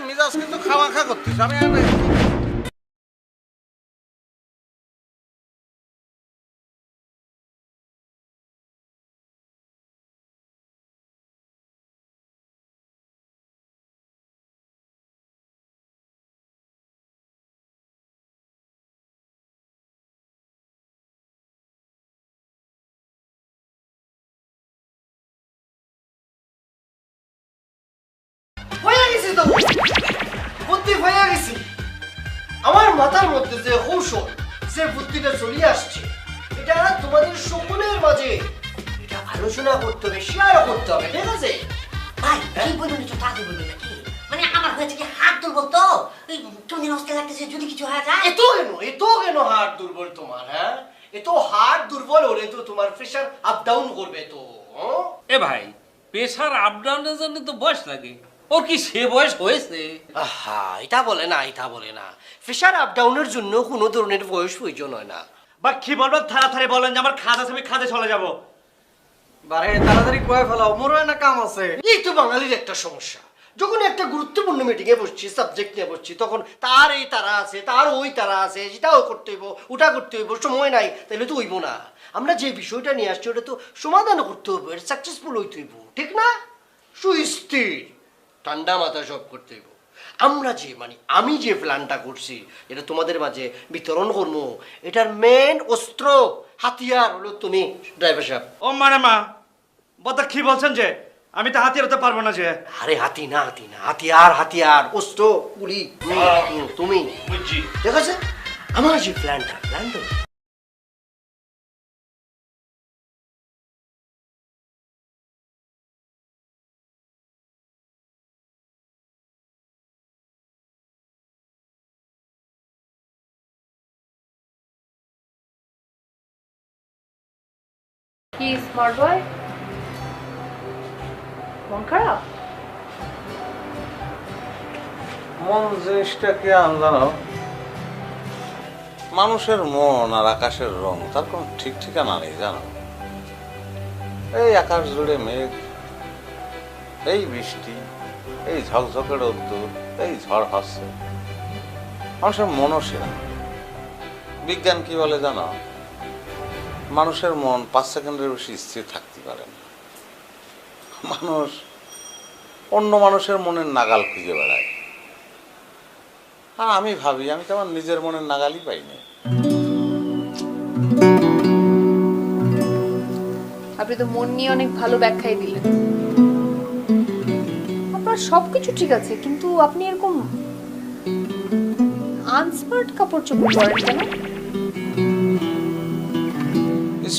মেজাজ কিন্তু খাওয়া খা করতিস, আমি হয়ে গেছি তো, বুদ্ধি হয়ে গেছি। আমার মাথার মধ্যে যে কৌশল, যে বুদ্ধিটা চলে আসছে, এটা তোমাদের সকলের মাঝে এটা আলোচনা করতে হবে, শেয়ার করতে হবে, ঠিক আছে? ভাই কি বলবেন একটু তাড়াতাড়ি বলবেন নাকি? মানে আমার হয়েছে কি হাত দুর্বল তো, এই কেমন অবস্থা লাগতেছে, যদি কিছু হয়ে যায়। এত কেন হার্ট দুর্বল তোমার? হ্যাঁ, এত হার্ট দুর্বল হলে তো তোমার প্রেশার আপ ডাউন করবে তো। এ ভাই, প্রেশার আপ ডাউনের জন্য তো বয়স লাগে, ওর কি সে বয়স হয়েছে? আহা, এটা বলে না, এটা বলে না। প্রেশার আপ ডাউনের জন্য কোনো ধরনের বয়স প্রয়োজন হয় না। বা কি বলবেন তাড়াতাড়ি বলেন যে আমার কাজ আছে, আমি কাজে চলে যাব। বারে তাড়াতাড়ি কয়ে ফেলাও, মোর না কাম আছে। এই তো বাঙালির একটা সমস্যা, যখন একটা গুরুত্বপূর্ণ মিটিং এ বসছি, সাবজেক্ট নিয়ে বসছি, তখন তার এই তারা আছে, তার ওই তারা আছে, সেটাও করতে হইব, ওটা করতে হইব, সময় নাই, তাহলে তো হইব না। আমরা যে বিষয়টা নিয়ে আসছি ওটা তো সমাধান করতে হইব, এটা সাকসেসফুল হইতে হইব, ঠিক না? সুস্থির ঠান্ডা মাথা সব করতে হইব। আমি যে প্ল্যানটা করছি, এটা তোমাদের মাঝে বিতরণ করবো, এটার মেন অস্ত্র হাতিয়ার হলো তুমি, ড্রাইভার সাহেব। ও মানে মা বতা কি বলছেন যে আমি তো হাতিয়ার হতে পারবো না যে? আরে হাতি না, হাতিয়ার অস্ত্র গুলি তুমি বুঝছি। ঠিক আছে? আমার যে প্ল্যানটা কি স্মার্ট বয়? মন খারাপ? মন জিনিসটা কি জানো, মানুষের মন আর আকাশের রং তার কোনো ঠিক ঠিকানা নেই জানো। এই আকাশ জুড়ে মেঘ, এই বৃষ্টি, এই ঝকঝকে রোদ্দুর, এই ঝড় হচ্ছে, মানুষের মনও সেরা। বিজ্ঞান কি বলে জানো, মানুষের মন 5 সেকেন্ডের বেশি স্থির থাকতে পারে না। মানুষ অন্য মানুষের মনের নাগাল খুঁজে বেড়ায়, আর আমি ভাবি আমি তো আমার নিজের মনের নাগালই পাইনি। আপনি তো মন নিয়ে অনেক ভালো ব্যাখ্যাই দিলেন। আপনার সবকিছু ঠিক আছে, কিন্তু আপনি এরকম আনস্মার্ট কাপড় চোপড় পরেন কেন?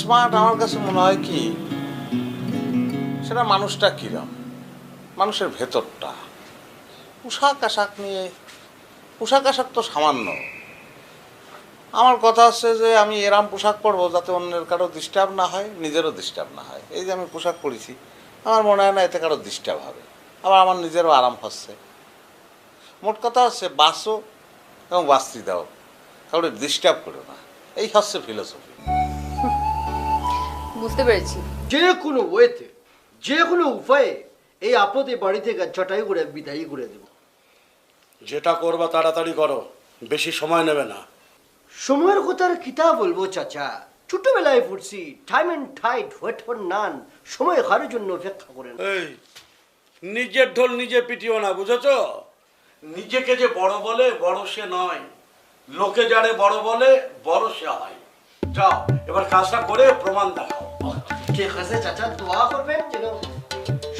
স্মার্ট আমার কাছে মনে হয় কি, সেটা মানুষটা কিরম, মানুষের ভেতরটা। পোশাক আশাক নিয়ে, পোশাক আশাক তো সামান্য। আমার কথা হচ্ছে যে আমি এরাম পোশাক পরবো যাতে অন্যের কারো ডিস্টার্ব না হয়, নিজেরও ডিস্টার্ব না হয়। এই যে আমি পোশাক পরেছি, আমার মনে হয় না এতে কারো ডিস্টার্ব হবে, আবার আমার নিজেরও আরাম হচ্ছে। মোট কথা হচ্ছে বাঁচো এবং বাঁচতে দাও, কারো ডিস্টার্ব করো না, এই হচ্ছে ফিলোসফি। বুঝতে পেরেছি। যে কোনো ওয়েতে, যে কোনো উপায়ে এই আপদে বাড়ি থেকে চটাই করে বিদায়ী করে দেব। যেটা করবা তাড়াতাড়ি করো, বেশি সময় নেবে না। সময়ের কথা আর কিতা বলবো চাচা, ছোটবেলায় পড়ছি time and tide wait for none, সময় কারোর জন্য অপেক্ষা করেন। এই নিজের ঢোল নিজে পিটিও না, বুঝেছ? নিজেকে যে বড় বলে বড় সে নয়, লোকে যারে বড় বলে বড় সে হয়। যাও এবার কাজটা করে প্রমাণ দেখাও। ঠিক আছে চাচা, দোয়া করবেন যেন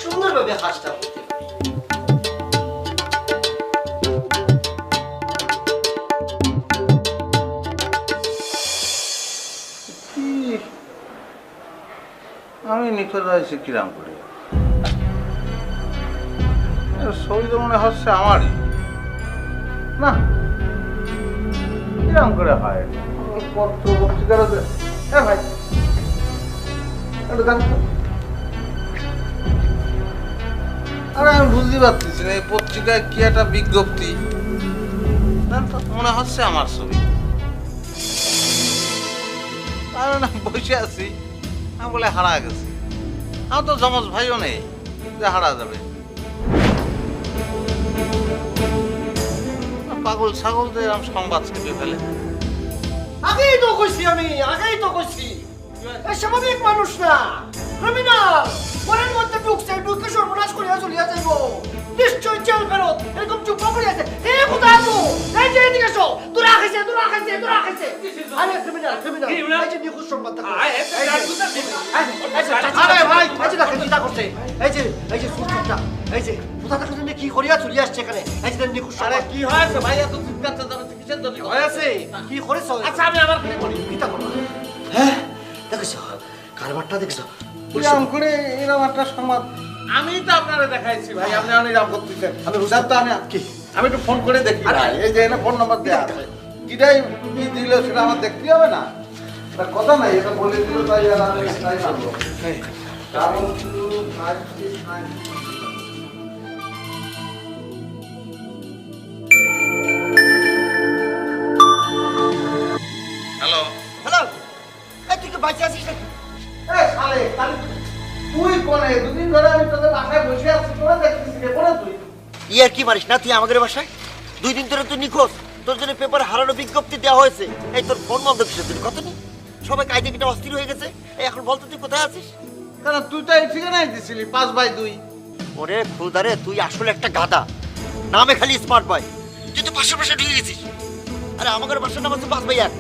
সুন্দরভাবে কাজটা করতে পারি। আমি নিখোঁজ হয়েছি কিরাম করে, সই তো মনে হচ্ছে আমারই না, কিরাম করে হয় পত্র পত্রিকার। হ্যাঁ ভাই, একটু দেখো তো। আরে আমি বুঝতে পারতেছি না এই পত্রিকায় কি একটা বিজ্ঞপ্তি, মনে হচ্ছে আমার ছবি। আমি না বসে আছি, আমি বলে হারা গেছি। আমার তো যমজ ভাইও নেই যে হারা যাবে। পাগল ছাগল যে এরকম সংবাদ ছেপে ফেলে। আগেই তো কইছি আমি, আগেই তো কইছি স্বাভাবিক মানুষ না, ক্রিমিনাল। মনের মধ্যে ঢুকছে, ঢুকে সর্বনাশ করিয়া চলিয়া যাইব, নিশ্চয় জেল ফেরত। এরকম চুপ করে আছে। এ কোথায় আছো? এই যে এদিকে এসো। তোরা খাইছে, তোরা খাইছে, তোরা খাইছে। আরে ক্রিমিনাল, ক্রিমিনাল। এই যে নিখোঁজ সংবাদ দেখো। আরে ভাই, এই যে দেখেন চিন্তা করছে। এই যে সুরটা, এই যে কোথা থেকে তুমি কি করিয়া চলিয়া আসছে এখানে? এই যে নিখোঁজ সংবাদ। আরে কি হয়েছে ভাই, এত চিৎকার চেঁচামেচি কিসের জন্য হয়েছে? কি করেছো? আচ্ছা আমি আবার কি করি? কিতা করো? হ্যাঁ দেখেছো কারবারটা, দেখেছো? এরকম করে এরকম একটা সংবাদ আমি তো আপনারা দেখাইছি ভাই, আপনি অনেক করতেছেন। আমি রুজার তো আমি একটু ফোন করে দেখি ভাই, এই যে এনে ফোন নাম্বার দেওয়া আছে, কিটাই কি দিল সেটা আমার দেখতে হবে না। এটা কথা নাই, এটা বলে দিল তাই আর আমি তাই মানবো। হ্যালো হ্যালো, এই তুই কি বাঁচে আছিস নাকি? এই শালে, তাহলে তুই কোনে? দুদিন ধরে আমি তোদের বাসায় বসে আছি, তোরা দেখতেছি কে কোনে তুই? ইয়ার কি মারিস না তুই আমাদের বাসায়? 2 দিন ধরে তুই নিখোঁজ, তোর জন্য পেপারে হারানো বিজ্ঞপ্তি দেওয়া হয়েছে। এই তোর ফোন বন্ধ কিসের জন্য কত নেই? সবাই কাজে কিটা অস্থির হয়ে গেছে। এই এখন বলতো তুই কোথায় আছিস? কেন তুই তো এই ঠিকানাই দিছিলি 5/2। ওরে খুদারে, তুই আসলে একটা গাধা, নামে খালি স্মার্ট বয়, তুই তো পাশে পাশে ঢুকে গেছিস। আরে আমাদের বাসার নাম হচ্ছে 5/1।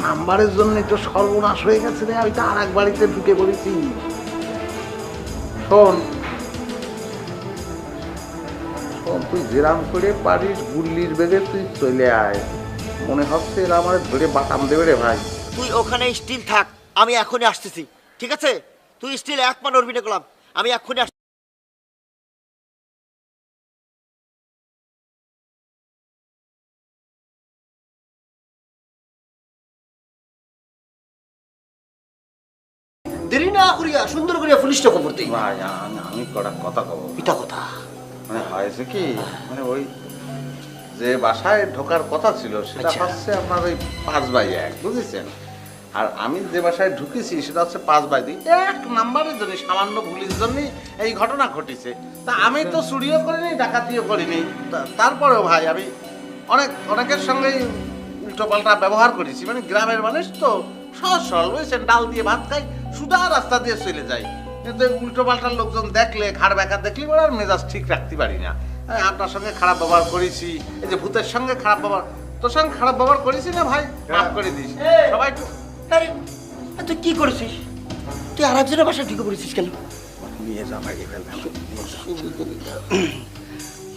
নাম্বারের জন্য তো সর্বনাশ হয়ে গেছে রে, আমি তো আর এক বাড়িতে ঢুকে পড়েছি। শোন শোন, তুই যেরাম করে পারিস গুল্লির বেগে তুই চলে আয়। মনে হচ্ছে এরা আমার ধরে বাটাম দেবে রে ভাই। তুই ওখানে স্টিল থাক, আমি এখনই আসতেছি, ঠিক আছে? তুই স্টিল এক পা নড়বি না করলাম, আমি এখনই আসছি। দেরি না করিয়া সুন্দর করিয়া পুলিশটা খবর দিই। ভাই আমি কটা কথা কব। পিতা কথা মানে হয়েছে কি, মানে ওই যে বাসায় ঢোকার কথা ছিল সেটা আচ্ছা। হচ্ছে আপনার ওই 5/1, বুঝেছেন? আর আমি যে বাসায় ঢুকেছি সেটা হচ্ছে 5/2। 1 নাম্বারের জন্য, সামান্য ভুলের জন্যই এই ঘটনা ঘটেছে। তা আমি তো চুরিও করিনি, ডাকাতিও করিনি। তারপরেও ভাই আমি অনেকের সঙ্গেই উল্টোপাল্টা ব্যবহার করেছি। মানে গ্রামের মানুষ তো সহজ সরল, বুঝছেন? ডাল দিয়ে ভাত খাই, সুদা রাস্তা দিয়ে চলে যায়। কিন্তু উল্টো পাল্টার লোকজন দেখলে, ঘাড় ব্যাকা দেখলে ওরা মেজাজ ঠিক রাখতে পারি না। আপনার সঙ্গে খারাপ ব্যবহার করেছি, এই যে ভূতের সঙ্গে খারাপ ব্যবহার, তোর সঙ্গে খারাপ ব্যবহার করেছি না ভাই? মাফ করে দিস সবাই। আরে তুই কি করেছিস? তুই আর একজনের বাসায় ঢুকে পড়েছিস কেন? নিয়ে যা ভাই,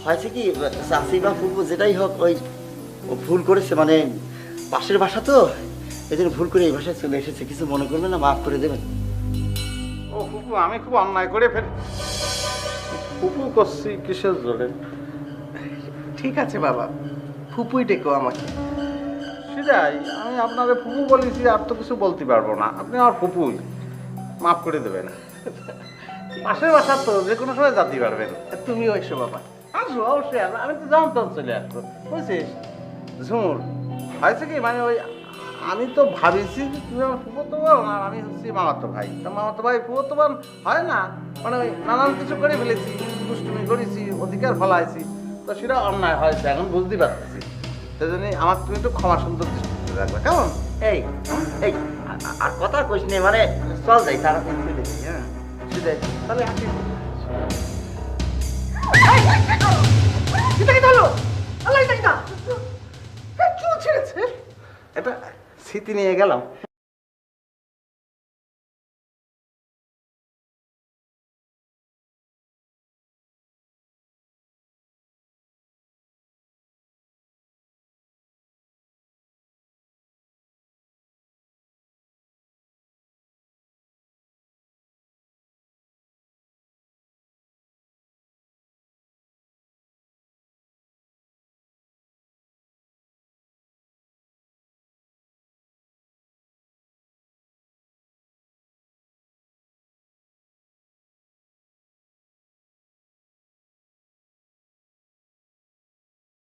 হয়েছে কি চাষি বা ফুপু যেটাই হোক, ওই ও ভুল করেছে, মানে পাশের বাসা তো, এই জন্য ভুল করে এই বাসায় চলে এসেছে। কিছু মনে করবেন না, মাফ করে দেবেন। ও ফুপু, আমি খুব অন্যায় করে ফেলি। ফুপু করছি কিসের জোরে? ঠিক আছে বাবা, ফুপুই ডেকো আমাকে। সেটাই, আমি আপনারে ফুপু বলেছি, আর তো কিছু বলতে পারবো না। আপনি আমার ফুপুই, মাফ করে দেবেন। পাশের বাসা তো, যে কোনো সময় যেতে পারবেন। তুমিও এসো বাবা। আসবো অবশ্যই, আমি তো যেমন তখন চলে আসবো, বুঝছিস? ঝুমুর হয়েছে কি, মানে ওই আমি তো ভাবিছি যে তুমি আমার ফুফতো বোন আর আমি হচ্ছি মামাতো ভাই। তা মামাতো ভাই ফুফতো বোন হয় না, মানে ওই নানান কিছু করে ফেলেছি, দুষ্টুমি করেছি, অধিকার ফলাইছি, তো সেটা অন্যায় হয়েছে, এখন বুঝতে পারতেছি। সেই জন্যই আমার তুমি একটু ক্ষমা সুন্দর দৃষ্টিতে রাখবে, কেমন? এই এই আর কথা কইস নে, মানে চল যাই, তাড়াতাড়ি চলে যাই। হ্যাঁ সেটাই, তাহলে আসি। এটা স্মৃতি নিয়ে গেলাম।